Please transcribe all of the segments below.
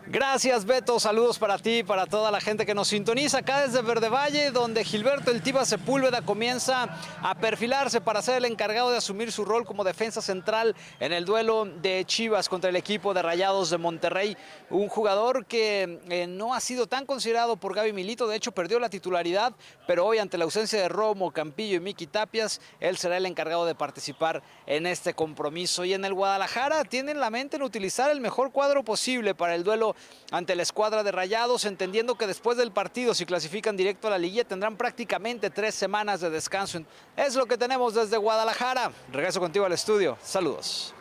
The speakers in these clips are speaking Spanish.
Gracias, Beto. Saludos para ti y para toda la gente que nos sintoniza acá desde Verde Valle, donde Gilberto El Tiva Sepúlveda comienza a perfilarse para ser el encargado de asumir su rol como defensa central en el duelo de Chivas contra el equipo de Rayados de Monterrey. Un jugador que no ha sido tan considerado por Gaby Milito, de hecho perdió la titularidad, pero hoy ante la ausencia de Romo, Campillo y Miki Tapias, él será el encargado de participar en este compromiso. Y en el Guadalajara tienen la mente en utilizar el mejor cuadro posible para el duelo ante la escuadra de Rayados, entendiendo que después del partido, si clasifican directo a la liguilla, tendrán prácticamente 3 semanas de descanso. Es lo que tenemos desde Guadalajara. Regreso contigo al estudio. Saludos.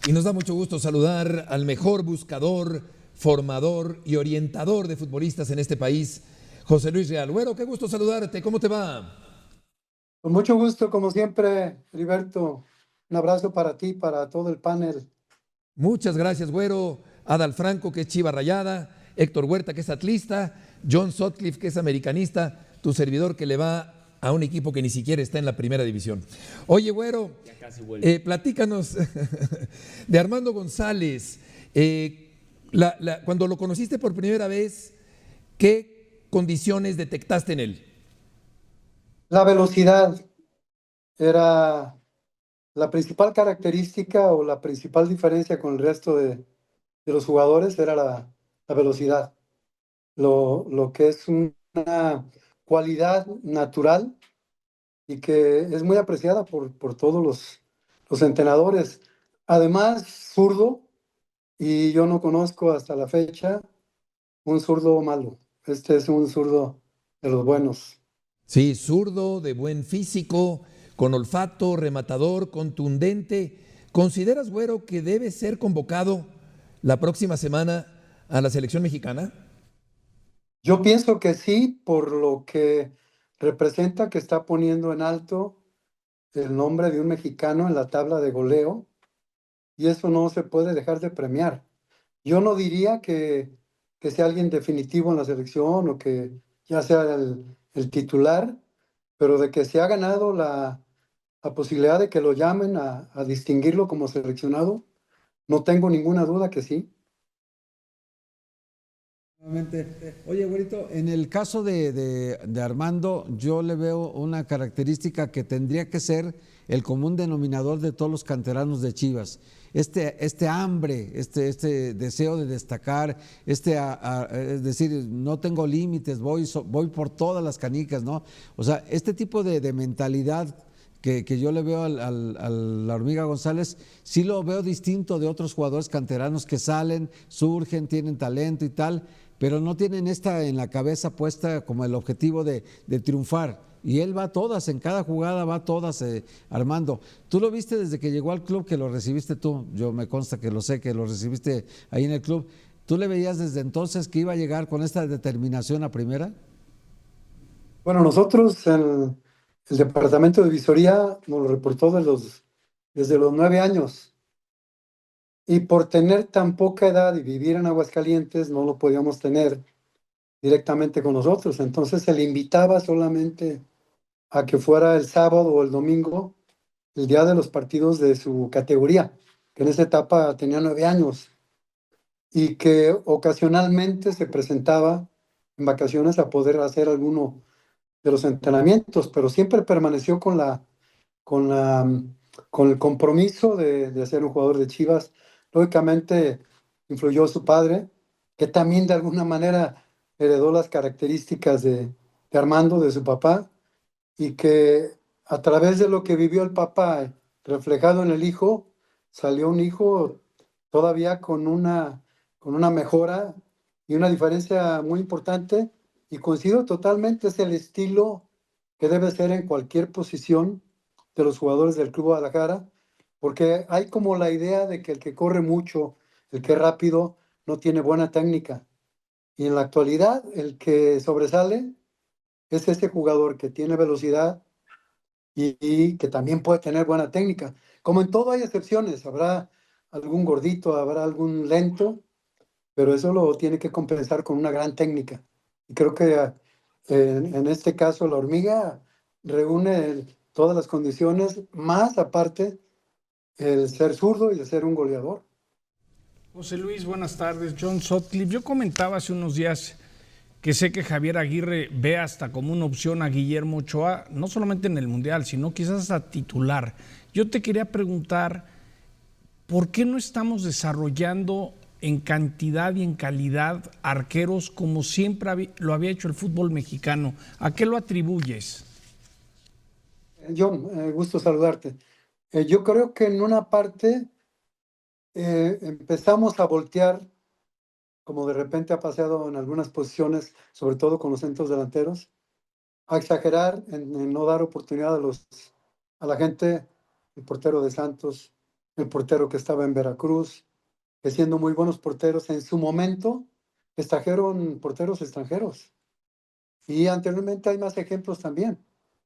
Y nos da mucho gusto saludar al mejor buscador, formador y orientador de futbolistas en este país, José Luis Real. Güero, qué gusto saludarte. ¿Cómo te va? Con mucho gusto, como siempre, Heriberto. Un abrazo para ti, para todo el panel. Muchas gracias, Güero. Adal Franco, que es Chiva Rayada, Héctor Huerta, que es atlista, John Sutcliffe, que es americanista, tu servidor que le va a un equipo que ni siquiera está en la primera división. Oye, Güero, platícanos de Armando González. Cuando lo conociste por primera vez, ¿qué condiciones detectaste en él? La velocidad era la principal característica o la principal diferencia con el resto de los jugadores, era la velocidad. Lo que es una cualidad natural y que es muy apreciada por todos los entrenadores. Además, zurdo, y yo no conozco hasta la fecha un zurdo malo. Este es un zurdo de los buenos. Sí, zurdo, de buen físico, con olfato, rematador, contundente. ¿Consideras, Güero, que debe ser convocado la próxima semana a la selección mexicana? Yo pienso que sí, por lo que representa, que está poniendo en alto el nombre de un mexicano en la tabla de goleo, y eso no se puede dejar de premiar. Yo no diría que sea alguien definitivo en la selección o que ya sea el titular, pero de que se ha ganado la posibilidad de que lo llamen a distinguirlo como seleccionado, no tengo ninguna duda que sí. Oye, güerito, en el caso de Armando, yo le veo una característica que tendría que ser el común denominador de todos los canteranos de Chivas. Este hambre, este deseo de destacar, es decir, no tengo límites, voy por todas las canicas, ¿no? O sea, este tipo de mentalidad que yo le veo a la Hormiga González, sí lo veo distinto de otros jugadores canteranos que salen, surgen, tienen talento y tal, pero no tienen esta en la cabeza puesta como el objetivo de triunfar. Y él va a todas, en cada jugada va a todas, Armando. Tú lo viste desde que llegó al club, que lo recibiste tú, yo me consta que lo sé, que lo recibiste ahí en el club. ¿Tú le veías desde entonces que iba a llegar con esta determinación a primera? Bueno, nosotros en el departamento de visoría nos lo reportó desde los 9 años. Y por tener tan poca edad y vivir en Aguascalientes, no lo podíamos tener directamente con nosotros. Entonces se le invitaba solamente a que fuera el sábado o el domingo, el día de los partidos de su categoría, que en esa etapa tenía 9 años, y que ocasionalmente se presentaba en vacaciones a poder hacer alguno de los entrenamientos, pero siempre permaneció con la, con el compromiso de ser un jugador de Chivas. Lógicamente influyó su padre, que también de alguna manera heredó las características de Armando, de su papá, y que a través de lo que vivió el papá reflejado en el hijo, salió un hijo todavía con una mejora y una diferencia muy importante, y coincido totalmente, es el estilo que debe ser en cualquier posición de los jugadores del Club Guadalajara, porque hay como la idea de que el que corre mucho, el que es rápido, no tiene buena técnica. Y en la actualidad, el que sobresale es este jugador que tiene velocidad y que también puede tener buena técnica. Como en todo hay excepciones, habrá algún gordito, habrá algún lento, pero eso lo tiene que compensar con una gran técnica. Y creo que en este caso la Hormiga reúne todas las condiciones, más aparte el ser zurdo y el ser un goleador. José Luis, buenas tardes. John Sutcliffe, yo comentaba hace unos días que sé que Javier Aguirre ve hasta como una opción a Guillermo Ochoa, no solamente en el Mundial, sino quizás a titular. Yo te quería preguntar, ¿por qué no estamos desarrollando en cantidad y en calidad arqueros como siempre lo había hecho el fútbol mexicano? ¿A qué lo atribuyes? John, gusto saludarte. Yo creo que en una parte empezamos a voltear, como de repente ha pasado en algunas posiciones, sobre todo con los centros delanteros, a exagerar en no dar oportunidad a la gente, el portero de Santos, el portero que estaba en Veracruz, que siendo muy buenos porteros en su momento, extrajeron porteros extranjeros. Y anteriormente hay más ejemplos también.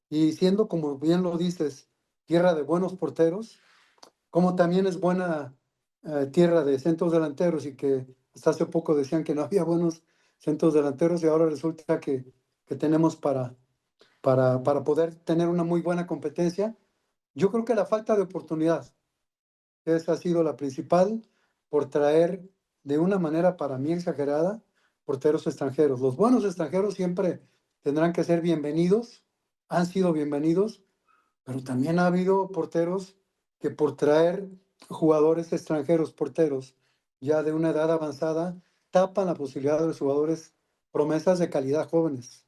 Y siendo, como bien lo dices, tierra de buenos porteros, como también es buena tierra de centros delanteros y que hasta hace poco decían que no había buenos centros delanteros y ahora resulta que tenemos para poder tener una muy buena competencia. Yo creo que la falta de oportunidad, esa ha sido la principal por traer de una manera para mí exagerada porteros extranjeros. Los buenos extranjeros siempre tendrán que ser bienvenidos, han sido bienvenidos, pero también ha habido porteros que por traer jugadores extranjeros, porteros ya de una edad avanzada, tapan la posibilidad de los jugadores promesas de calidad jóvenes.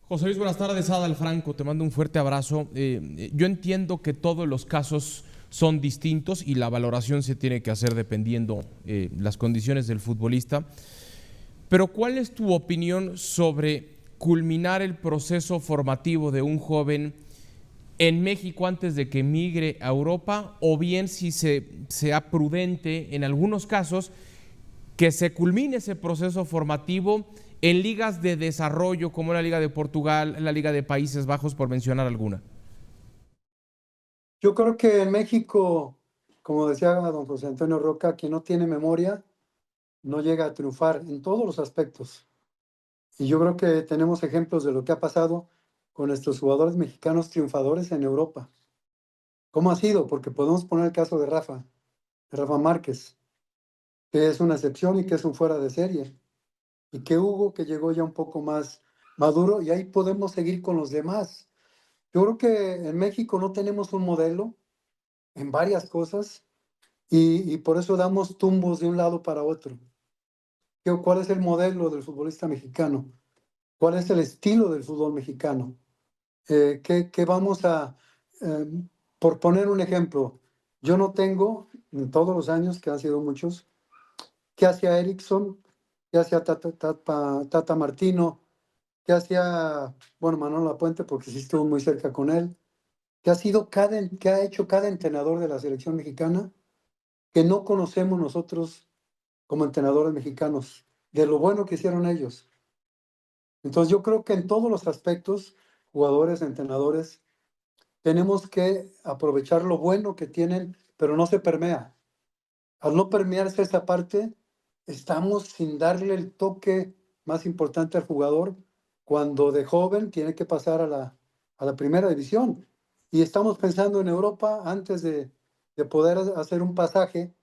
José Luis, buenas tardes. Adal Franco, te mando un fuerte abrazo. Yo entiendo que todos los casos son distintos y la valoración se tiene que hacer dependiendo las condiciones del futbolista. Pero ¿cuál es tu opinión sobre culminar el proceso formativo de un joven en México antes de que migre a Europa, o bien si sea prudente en algunos casos que se culmine ese proceso formativo en ligas de desarrollo como la Liga de Portugal, la Liga de Países Bajos, por mencionar alguna? Yo creo que en México, como decía don José Antonio Roca, quien no tiene memoria no llega a triunfar en todos los aspectos. Y yo creo que tenemos ejemplos de lo que ha pasado con nuestros jugadores mexicanos triunfadores en Europa. ¿Cómo ha sido? Porque podemos poner el caso de Rafa Márquez, que es una excepción y que es un fuera de serie. Y que Hugo, que llegó ya un poco más maduro, y ahí podemos seguir con los demás. Yo creo que en México no tenemos un modelo en varias cosas y por eso damos tumbos de un lado para otro. ¿Cuál es el modelo del futbolista mexicano? ¿Cuál es el estilo del fútbol mexicano? ¿Qué vamos a... eh, por poner un ejemplo, yo no tengo, en todos los años, que han sido muchos, qué hacía Erickson, qué hacía Tata Martino, qué hacía, bueno, Manuel Lapuente, porque sí estuvo muy cerca con él, qué ha hecho cada entrenador de la selección mexicana que no conocemos nosotros como entrenadores mexicanos, de lo bueno que hicieron ellos. Entonces yo creo que en todos los aspectos, jugadores, entrenadores, tenemos que aprovechar lo bueno que tienen, pero no se permea. Al no permearse esa parte, estamos sin darle el toque más importante al jugador cuando de joven tiene que pasar a la primera división. Y estamos pensando en Europa antes de poder hacer un pasaje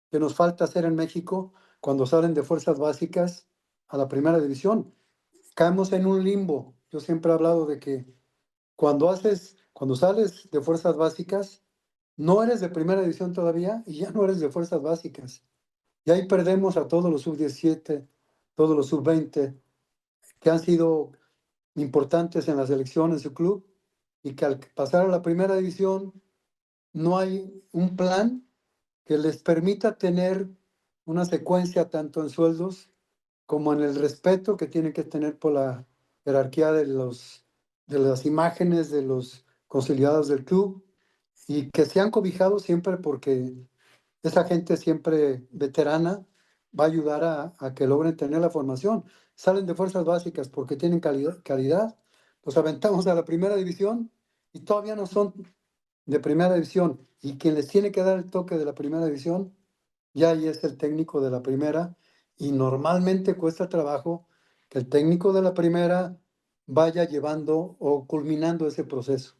que nos falta hacer en México cuando salen de fuerzas básicas a la primera división. Caemos en un limbo. Yo siempre he hablado de que cuando sales de fuerzas básicas, no eres de primera división todavía y ya no eres de fuerzas básicas. Y ahí perdemos a todos los sub-17, todos los sub-20, que han sido importantes en la selección, en su club, y que al pasar a la primera división no hay un plan que les permita tener una secuencia tanto en sueldos como en el respeto que tienen que tener por la jerarquía de las imágenes de los consolidados del club y que sean cobijados siempre porque esa gente siempre veterana va a ayudar a que logren tener la formación. Salen de fuerzas básicas porque tienen calidad, los aventamos a la primera división y todavía no son de primera división. Y quien les tiene que dar el toque de la primera división, ya ahí es el técnico de la primera. Y normalmente cuesta trabajo que el técnico de la primera vaya llevando o culminando ese proceso.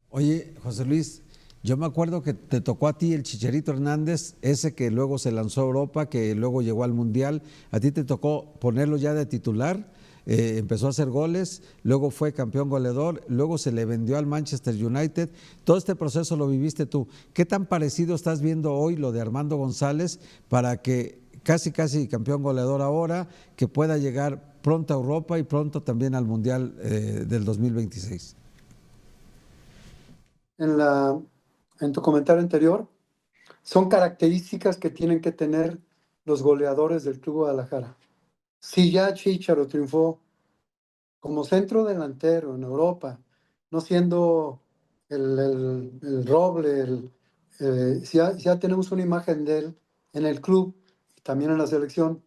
Oye, José Luis, Yo me acuerdo que te tocó a ti el Chicharito Hernández, ese que luego se lanzó a Europa, que luego llegó al Mundial. A ti te tocó ponerlo ya de titular, empezó a hacer goles, luego fue campeón goleador, luego se le vendió al Manchester United. Todo este proceso lo viviste tú. ¿Qué tan parecido estás viendo hoy lo de Armando González para que casi campeón goleador ahora, que pueda llegar pronto a Europa y pronto también al Mundial del 2026? En tu comentario anterior, son características que tienen que tener los goleadores del Club Guadalajara. Si ya Chicharo triunfó como centro delantero en Europa, no siendo el Roble, si ya tenemos una imagen de él en el club y también en la selección,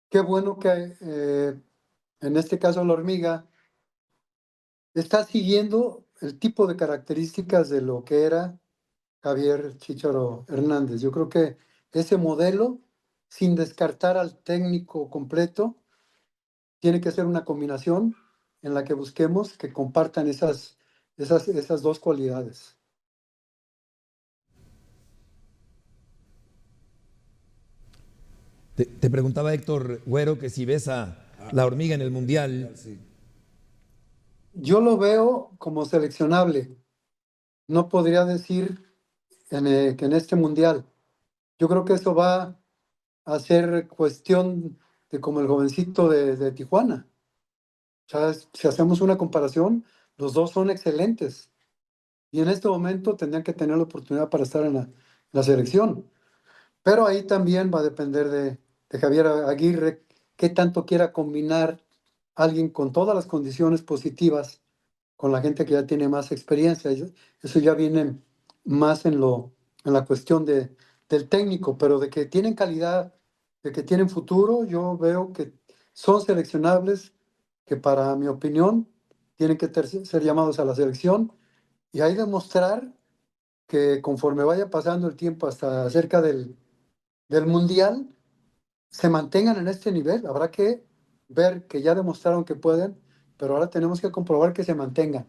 qué bueno que en este caso la Hormiga está siguiendo el tipo de características de lo que era Javier Chicharo Hernández. Yo creo que ese modelo, sin descartar al técnico completo, tiene que ser una combinación en la que busquemos que compartan esas dos cualidades. Te preguntaba Héctor Güero que si ves a la Hormiga en el Mundial. Yo lo veo como seleccionable. No podría decir que en este mundial. Yo creo que eso va a ser cuestión de como el jovencito de Tijuana. O sea, si hacemos una comparación, los dos son excelentes. Y en este momento tendrían que tener la oportunidad para estar en la selección. Pero ahí también va a depender de Javier Aguirre, qué tanto quiera combinar a alguien con todas las condiciones positivas con la gente que ya tiene más experiencia. Eso ya viene más en la cuestión del técnico, pero de que tienen calidad, de que tienen futuro, yo veo que son seleccionables, que para mi opinión tienen que ser llamados a la selección y ahí demostrar que conforme vaya pasando el tiempo hasta cerca del Mundial, se mantengan en este nivel. Habrá que ver que ya demostraron que pueden, pero ahora tenemos que comprobar que se mantengan.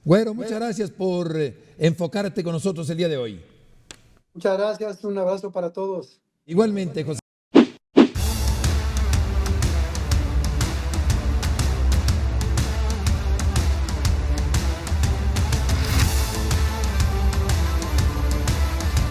Güero, muchas gracias por enfocarte con nosotros el día de hoy. Muchas gracias, un abrazo para todos. Igualmente, José.